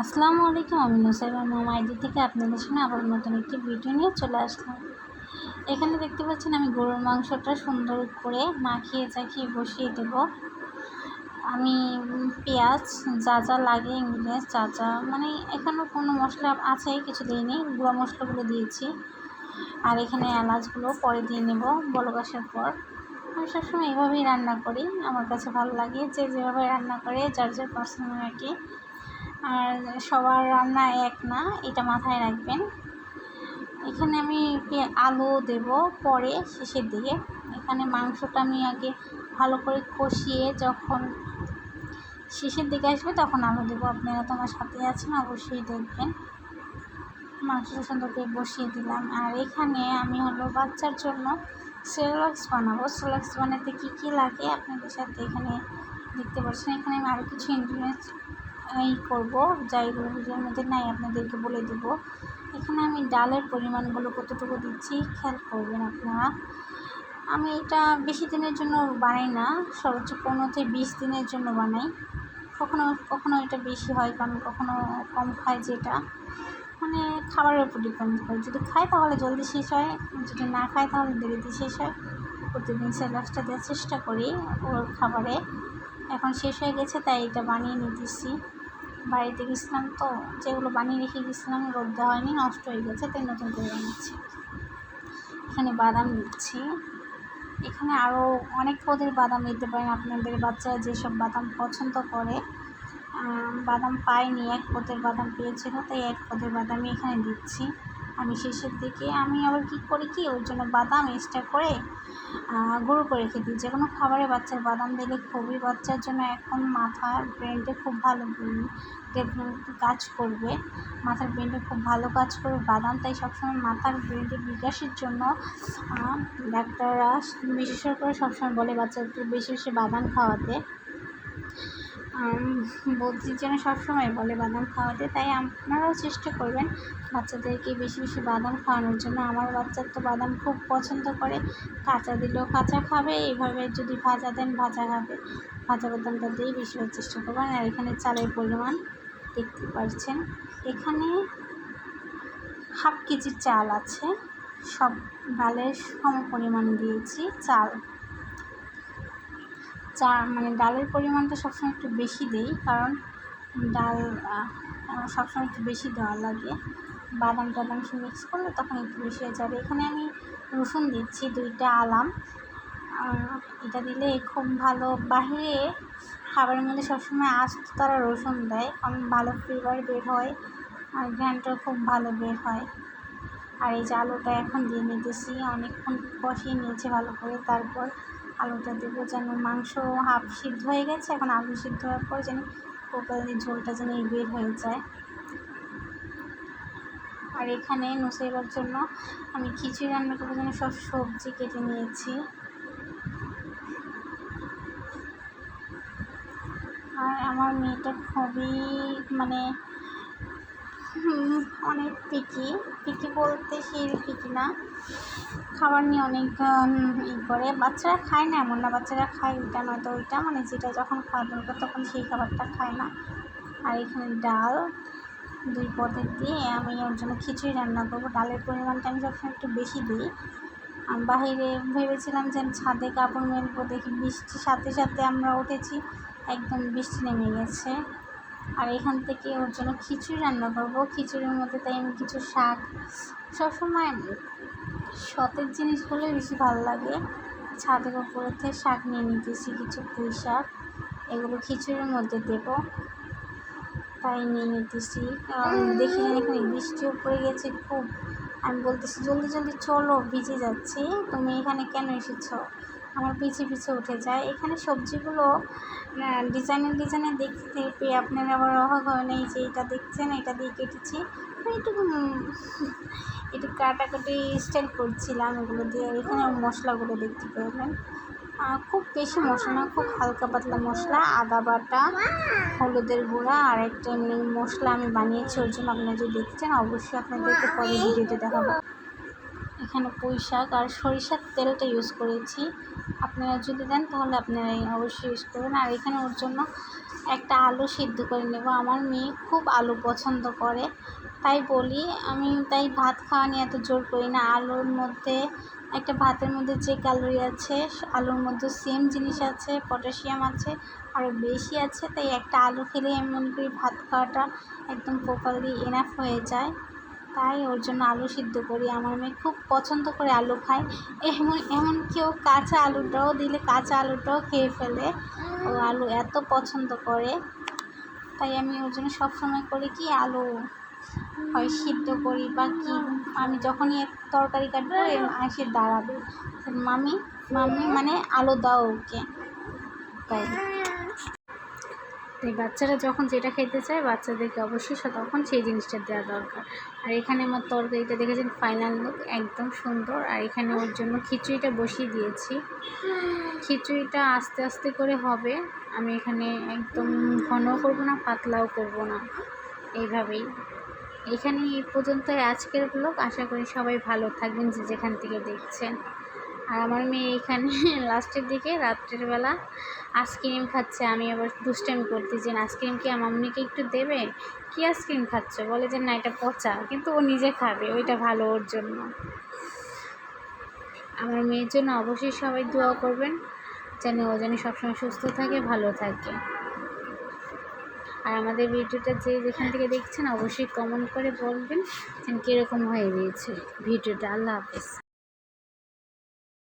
আসসালামু আলাইকুম। আমি নুসাইবা মামা আইডি থেকে আপনাদের সামনে আবার নতুন একটি ভিডিও নিয়ে চলে আসলাম। এখানে দেখতে পাচ্ছেন আমি গরুর মাংসটা সুন্দর করে মাখিয়ে চাখিয়ে বসিয়ে দেব। আমি পেঁয়াজ যা যা লাগে ইনগ্রিডিয়েন্টস যা যা মানে এখানেও কোনো মশলা আছে কিছু দিইনি, গুঁড়া মশলাগুলো দিয়েছি। আর এখানে এলাচগুলো পরে দিয়ে নেব বলক আসার পর। আমি সবসময় এভাবেই রান্না করি, আমার কাছে ভালো লাগে যে যেভাবে রান্না করে যার যার পার্সোনালিটি। আর সবার রান্না এক না, এটা মাথায় রাখবেন। এখানে আমি আলু দেব পরে শেষের দিকে। এখানে মাংসটা আমি আগে ভালো করে কষিয়ে যখন শেষের দিকে আসবে তখন আলু দেবো। আপনারা তো আমার সাথে আছেন, অবশ্যই দেখবেন। মাংসটা সুন্দর করে বসিয়ে দিলাম। আর এখানে আমি বাচ্চার জন্য সেরেলাক্স বানাবো। সেরেলাক্স বানাতে কী কী লাগে আপনাদের সাথে এখানে দেখতে পাচ্ছেন। এখানে আমি আরও কিছু ইনগ্রিডিয়েন্টস করবো, যাইগুলো ভিডিওর মধ্যে নাই আপনাদেরকে বলে দেবো। এখানে আমি ডালের পরিমাণগুলো কতটুকু দিচ্ছি খেয়াল করবেন আপনারা। আমি এটা বেশি দিনের জন্য বানাই না, সর্বোচ্চ 15 থেকে 20 দিনের জন্য বানাই। কখনো কখনো এটা বেশি হয়, কারণ কখনো কম খায়, যেটা মানে খাবারের উপর ডিপেন্ড করে। যদি খায় তাহলে জলদি শেষ হয়, যদি না খায় তাহলে দেরিতে শেষ হয়। প্রতিদিন সেরেলাক্সটা দেওয়ার চেষ্টা করি ওর খাবারে। এখন শেষ হয়ে গেছে তাই এটা বানিয়ে নিতেছি। বাড়িতে গেছিলাম তো, যেগুলো বানিয়ে রেখে গেছিলাম রোদ দেওয়া হয়নি, নষ্ট হয়ে গেছে, তাই নতুন করে বানাচ্ছি। এখানে বাদাম দিচ্ছি। এখানে আরও অনেক পদের বাদাম দিতে পারেন, আপনাদের বাচ্চারা যেসব বাদাম পছন্দ করে। বাদাম পাইনি, এক পদের বাদাম পেয়েছিল, তাই এক পদের বাদামই এখানে দিচ্ছি আমি শেষের দিকে। আমি আবার কী করি কি, ওর জন্য বাদাম এক্সট্রা করে গুঁড়ো করে রেখে দিই। যে কোনো খাবারে বাচ্চার বাদাম দিলে খুবই বাচ্চার জন্য এখন মাথার ব্রেনটা খুব ভালো কাজ করবে, মাথার ব্রেনটা খুব ভালো কাজ করবে বাদাম। তাই সবসময় মাথার ব্রেনটা বিকাশের জন্য ডাক্তাররা বিশেষ করে সবসময় বলে বাচ্চাদের বেশি বেশি বাদাম খাওয়াতে। বৌদির জন্য সবসময় বলে বাদাম খাওয়াতে, তাই আপনারাও চেষ্টা করবেন বাচ্চাদেরকে বেশি বেশি বাদাম খাওয়ানোর জন্য। আমার বাচ্চার তো বাদাম খুব পছন্দ করে, কাঁচা দিলেও কাঁচা খাবে, এইভাবে যদি ভাজা দেন ভাজা খাবে। ভাজা বাদামটা দিয়েই বেশিরভাগ চেষ্টা করবেন। আর এখানে চালের পরিমাণ দেখতে পাচ্ছেন, এখানে হাফ কেজির চাল আছে, সব ডালের সম পরিমাণ দিয়েছি চাল। মানে ডালের পরিমাণটা সবসময় একটু বেশি দিই, কারণ ডাল সবসময় একটু বেশি দেওয়া লাগে। বাদাম টাদাম মিক্স করলে তখন একটু বেশি হয়ে যাবে। এখানে আমি রসুন দিচ্ছি 2টা আলাম। এটা দিলে খুব ভালো, বাহিরে খাবারের মধ্যে সবসময় আস্ত তারা রসুন দেয়, কারণ ভালো ফ্লেভার বের হয় আর ঘ্রাণটাও খুব ভালো বের হয়। আর এই যে আলুটা এখন দিয়ে নিতেছি, অনেকক্ষণ কষিয়ে নিয়েছি ভালো করে, তারপর আলুটা দেবো। যেন মাংস হাফ সিদ্ধ হয়ে গেছে, এখন আলু সিদ্ধ হওয়ার পর যেন কোকালের ঝোলটা যেন বের হয়ে যায়। আর এখানে নুসাইবার জন্য আমি খিচুড়ি রান্না করার জন্য সব সবজি কেটে নিয়েছি। আর আমার মেয়েটা খুবই মানে অনেক পিকি বলতে সেই পিকি না, খাবার নিয়ে অনেক করে। বাচ্চারা খায় না এমন না, বাচ্চারা খায় ওইটা নয়তো ওইটা, মানে যেটা যখন খাওয়া দরকার তখন সেই খাবারটা খায় না। আর এখানে ডাল 2 পদের দিয়ে আমি ওর জন্য খিচুড়ি রান্না করবো। ডালের পরিমাণটা আমি সবসময় একটু বেশি দিই। বাহিরে ভেবেছিলাম যে ছাদে কাপড় মেলবো, দেখি বৃষ্টির সাথে সাথে আমরা উঠেছি, একদম বৃষ্টি নেমে গেছে। আর এখান থেকে ওর জন্য খিচুড়ি রান্না করবো। খিচুড়ির মধ্যে তাই আমি কিছু শাক, সবসময় সতেজ জিনিসগুলোই বেশি ভালো লাগে। ছাদের উপরেতে শাক নিয়ে নিতেছি, কিছু পুঁই শাক, এগুলো খিচুড়ির মধ্যে দেবো তাই নিয়ে নিতেছি। কারণ দেখি এখানে বৃষ্টিও পড়ে গেছে খুব। আমি বলতেছি জলদি জলদি চলো, ভিজে যাচ্ছি, তুমি এখানে কেন এসেছো, আমার পিছিয়ে পিছিয়ে উঠে যায়। এখানে সবজিগুলো ডিজাইনে দেখতে পেয়ে আপনারা আবার অবাক হবেন, এই যে এটা দেখছেন এটা দিয়ে কেটেছি, একটু কাটাকাটি স্টাইল করছিলাম এগুলো দিয়ে। এখানে মশলাগুলো দেখতে পেলেন, খুব বেশি মশলা না, খুব হালকা পাতলা মশলা, আদা বাটা, হলুদের গুঁড়া আর একটা এমনি মশলা আমি বানিয়েছি ওর জন্য। আপনারা যদি দেখছেন অবশ্যই আপনাদেরকে পরে ভিডিওতে দেখাবো। এখানে পুঁই শাক আর সরিষার তেলটা ইউজ করেছি, আপনারা যদি দেন তাহলে আপনারা অবশ্যই ইউজ করবেন। আর এখানে ওর জন্য একটা আলু সিদ্ধ করে নেব। আমার মেয়ে খুব আলু পছন্দ করে, তাই বলি আমি, তাই ভাত খাওয়া নিয়ে এত জোর করি না। আলুর মধ্যে একটা ভাতের মধ্যে যে ক্যালোরি আছে, আলুর মধ্যে সেম জিনিস আছে, পটাশিয়াম আছে, আরও বেশি আছে। তাই একটা আলু খেলেই আমি মনে করি ভাত খাওয়াটা একদম প্রপারলি এনাফ হয়ে যায়। তাই ওর জন্য আলু সিদ্ধ করি। আমার মেয়ে খুব পছন্দ করে আলু খায়, এমনকি ও কাঁচা আলুটাও দিলে কাঁচা আলুটাও খেয়ে ফেলে। ও আলু এত পছন্দ করে, তাই আমি ওর জন্য সবসময় করি কি আলু হয় সিদ্ধ করি বা কি। আমি যখনই এক তরকারি কাটবো এসে দাঁড়াবে, মামি মামি মানে আলু দাও ওকে। তাই বাচ্চারা যখন যেটা খেতে চায় বাচ্চাদেরকে অবশ্যই তখন সেই জিনিসটা দেওয়া দরকার। আর এখানে আমার তরকারিটা দেখেছেন ফাইনাল লুক একদম সুন্দর। আর এখানে ওর জন্য খিচুড়িটা বসিয়ে দিয়েছি। খিচুড়িটা আস্তে আস্তে করে হবে। আমি এখানে একদম ঘনও করব না, পাতলাও করব না, এইভাবেই। এখানে এই পর্যন্ত আজকের ব্লগ। আশা করি সবাই ভালো থাকবেন যে যেখান থেকে দেখছেন। আর আমার মেয়ে এখানে লাস্টের দিকে রাত্রের বেলা আইসক্রিম খাচ্ছে। আমি আবার দুষ্টামি করতে যে আইসক্রিম কি আমার মাম্মিকে একটু দেবে, কি আইসক্রিম খাচ্ছ, বলে যে না এটা পচা, কিন্তু ও নিজে খাবে, ওইটা ভালো ওর জন্য। আমার মেয়ের জন্য অবশ্যই সবাই দোয়া করবেন যেন ও যেন সবসময় সুস্থ থাকে, ভালো থাকে। আর আমাদের ভিডিওটা যে যেখান থেকে দেখছেন অবশ্যই কমেন্ট করে বলবেন যেন কীরকম হয়ে গিয়েছে ভিডিওটা। আল্লাহ হাফেজ।